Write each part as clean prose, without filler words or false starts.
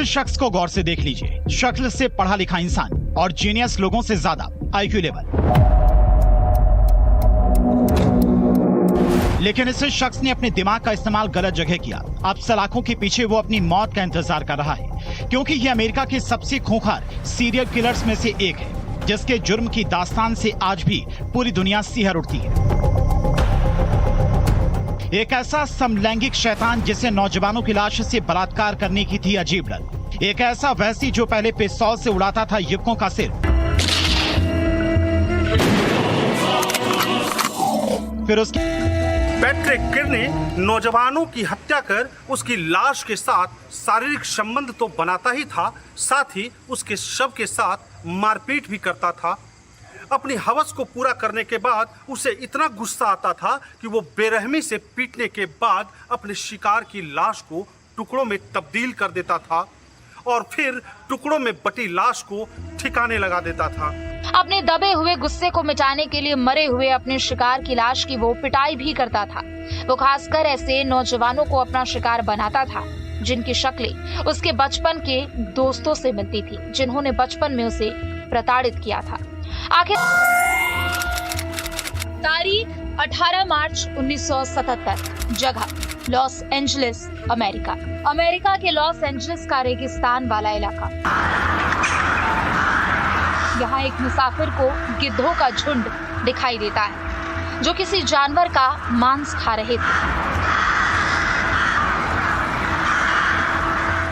इस शख्स को गौर से देख लीजिए। शक्ल से पढ़ा लिखा इंसान और जीनियस लोगों से ज्यादा आईक्यू लेवल। लेकिन इस शख्स ने अपने दिमाग का इस्तेमाल गलत जगह किया। अब सलाखों के पीछे वो अपनी मौत का इंतजार कर रहा है, क्योंकि ये अमेरिका के सबसे खूंखार सीरियल किलर्स में से एक है, जिसके जुर्म की दास्तान से आज भी पूरी दुनिया सिहर उठती है। एक ऐसा समलैंगिक शैतान जिसे नौजवानों की लाश से बलात्कार करने की थी अजीब लत। एक ऐसा वहसी जो पहले पिस्तौल से उड़ाता था युवकों का सिर, फिर उसके पैट्रिक किर्नी नौजवानों की हत्या कर उसकी लाश के साथ शारीरिक संबंध तो बनाता ही था, साथ ही उसके शव के साथ मारपीट भी करता था। अपनी हवस को पूरा करने के बाद उसे इतना गुस्सा आता था कि वो बेरहमी से पीटने के बाद अपने शिकार की लाश को टुकड़ों में तब्दील कर देता था और फिर टुकड़ों में बटी लाश को ठिकाने लगा देता था। अपने दबे हुए गुस्से को मिटाने के लिए मरे हुए अपने शिकार की लाश की वो पिटाई भी करता था। वो खासकर ऐसे नौजवानों को अपना शिकार बनाता था जिनकी शक्लें उसके बचपन के दोस्तों से मिलती थी, जिन्होंने बचपन में उसे प्रताड़ित किया था। आखिर तारीख 18 मार्च 1977, जगह लॉस एंजलिस, अमेरिका के लॉस एंजलिस का रेगिस्तान वाला इलाका। यहाँ एक मुसाफिर को गिद्धों का झुंड दिखाई देता है जो किसी जानवर का मांस खा रहे थे।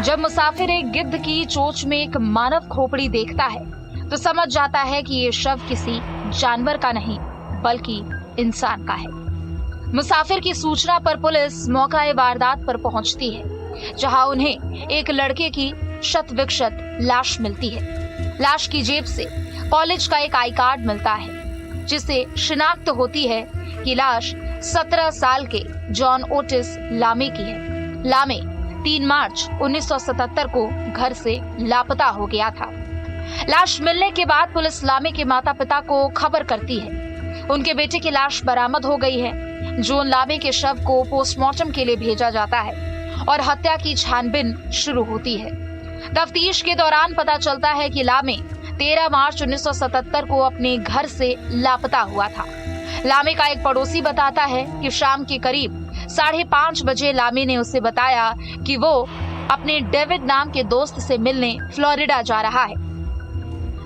जब मुसाफिर एक गिद्ध की चोंच में एक मानव खोपड़ी देखता है तो समझ जाता है कि ये शव किसी जानवर का नहीं बल्कि इंसान का है। मुसाफिर की सूचना पर पुलिस मौका वारदात पर पहुंचती है, जहां उन्हें एक लड़के की शत विक्षत लाश मिलती है। लाश की जेब से कॉलेज का एक आई कार्ड मिलता है, जिससे शिनाख्त होती है कि लाश 17 साल के जॉन ओटिस लामे की है। लामे 3 मार्च 1977 को घर से लापता हो गया था। लाश मिलने के बाद पुलिस लामे के माता पिता को खबर करती है। उनके बेटे की लाश बरामद हो गई है। जॉन लामे के शव को पोस्टमार्टम के लिए भेजा जाता है और हत्या की छानबीन शुरू होती है। तफ्तीश के दौरान पता चलता है कि लामे 13 मार्च 1977 को अपने घर से लापता हुआ था। लामे का एक पड़ोसी बताता है कि शाम के करीब 5:30 बजे लामे ने उसे बताया कि वो अपने डेविड नाम के दोस्त से मिलने फ्लोरिडा जा रहा है,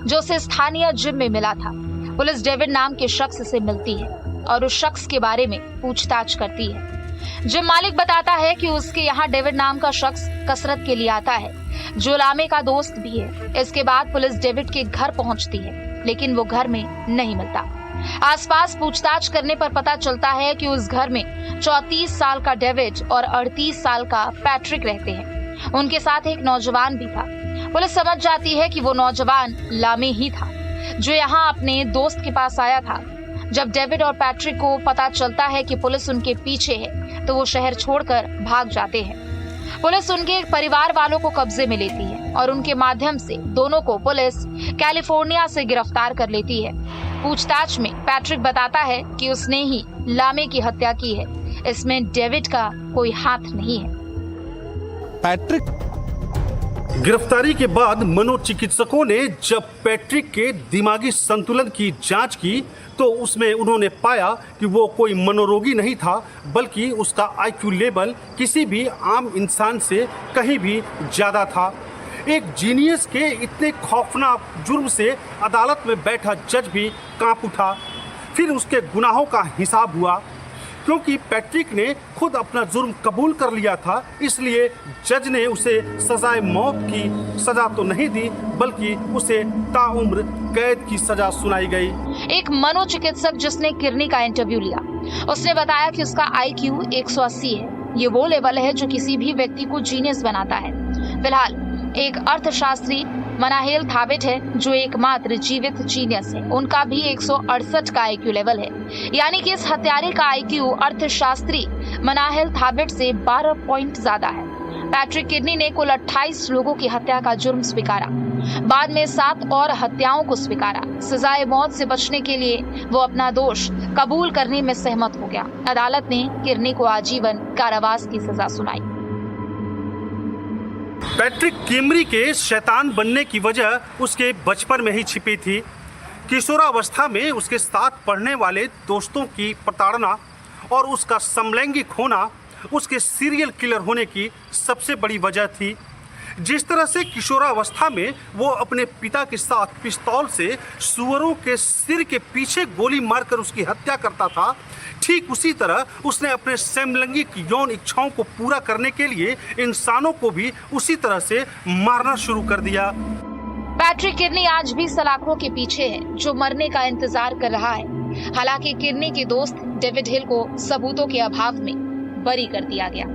जो उसे स्थानीय जिम में मिला था। पुलिस डेविड नाम के शख्स से मिलती है और उस शख्स के बारे में पूछताछ करती है। जिम मालिक बताता है कि उसके यहाँ डेविड नाम का शख्स कसरत के लिए आता है, जो लामे का दोस्त भी है। इसके बाद पुलिस डेविड के घर पहुंचती है, लेकिन वो घर में नहीं मिलता। आसपास पूछताछ करने पर पता चलता है कि उस घर में 34 साल का डेविड और 38 साल का पैट्रिक रहते हैं। उनके साथ एक नौजवान भी था। पुलिस समझ जाती है कि वो नौजवान लामे ही था, जो यहाँ अपने दोस्त के पास आया था। जब डेविड और पैट्रिक को पता चलता है कि पुलिस उनके पीछे है, तो वो शहर छोड़कर भाग जाते हैं। पुलिस उनके परिवार वालों को कब्जे में लेती है और उनके माध्यम से दोनों को पुलिस कैलिफोर्निया से गिरफ्तार कर लेती है। पूछताछ में पैट्रिक बताता है कि उसने ही लामे की हत्या की है, इसमें डेविड का कोई हाथ नहीं है। पैट्रिक गिरफ्तारी के बाद मनोचिकित्सकों ने जब पैट्रिक के दिमागी संतुलन की जांच की तो उसमें उन्होंने पाया कि वो कोई मनोरोगी नहीं था, बल्कि उसका आईक्यू लेवल किसी भी आम इंसान से कहीं भी ज़्यादा था। एक जीनियस के इतने खौफनाक जुर्म से अदालत में बैठा जज भी कांप उठा। फिर उसके गुनाहों का हिसाब हुआ। क्योंकि पैट्रिक ने खुद अपना जुर्म कबूल कर लिया था, इसलिए जज ने उसे सजाए मौत की सजा तो नहीं दी, बल्कि उसे ताउम्र कैद की सजा सुनाई गई। एक मनोचिकित्सक जिसने किर्नी का इंटरव्यू लिया, उसने बताया कि उसका आईक्यू 180 है। ये वो लेवल है जो किसी भी व्यक्ति को जीनियस बनाता है। फिलहाल एक अर्थशास्त्री मनाहेल थाबिट है जो एकमात्र जीवित जीनियस है। उनका भी 168 का आईक्यू लेवल है, यानी कि इस हत्यारे का आईक्यू अर्थशास्त्री मनाहेल थाबिट से 12 पॉइंट ज्यादा है। पैट्रिक किर्नी ने कुल 28 लोगों की हत्या का जुर्म स्वीकारा, बाद में 7 और हत्याओं को स्वीकारा। सजाए मौत से बचने के लिए वो अपना दोष कबूल करने में सहमत हो गया। अदालत ने किर्नी को आजीवन कारावास की सजा सुनाई। पैट्रिक किमरी के शैतान बनने की वजह उसके बचपन में ही छिपी थी। किशोरावस्था में उसके साथ पढ़ने वाले दोस्तों की प्रताड़ना और उसका समलैंगिक होना उसके सीरियल किलर होने की सबसे बड़ी वजह थी। जिस तरह से किशोरावस्था में वो अपने पिता के साथ पिस्तौल से सुअरों के सिर के पीछे गोली मारकर उसकी हत्या करता था, ठीक उसी तरह उसने अपने समलैंगिक यौन इच्छाओं को पूरा करने के लिए इंसानों को भी उसी तरह से मारना शुरू कर दिया। पैट्रिक किर्नी आज भी सलाखों के पीछे है, जो मरने का इंतजार कर रहा है। हालांकि किर्नी के दोस्त डेविड हिल को सबूतों के अभाव में बरी कर दिया गया।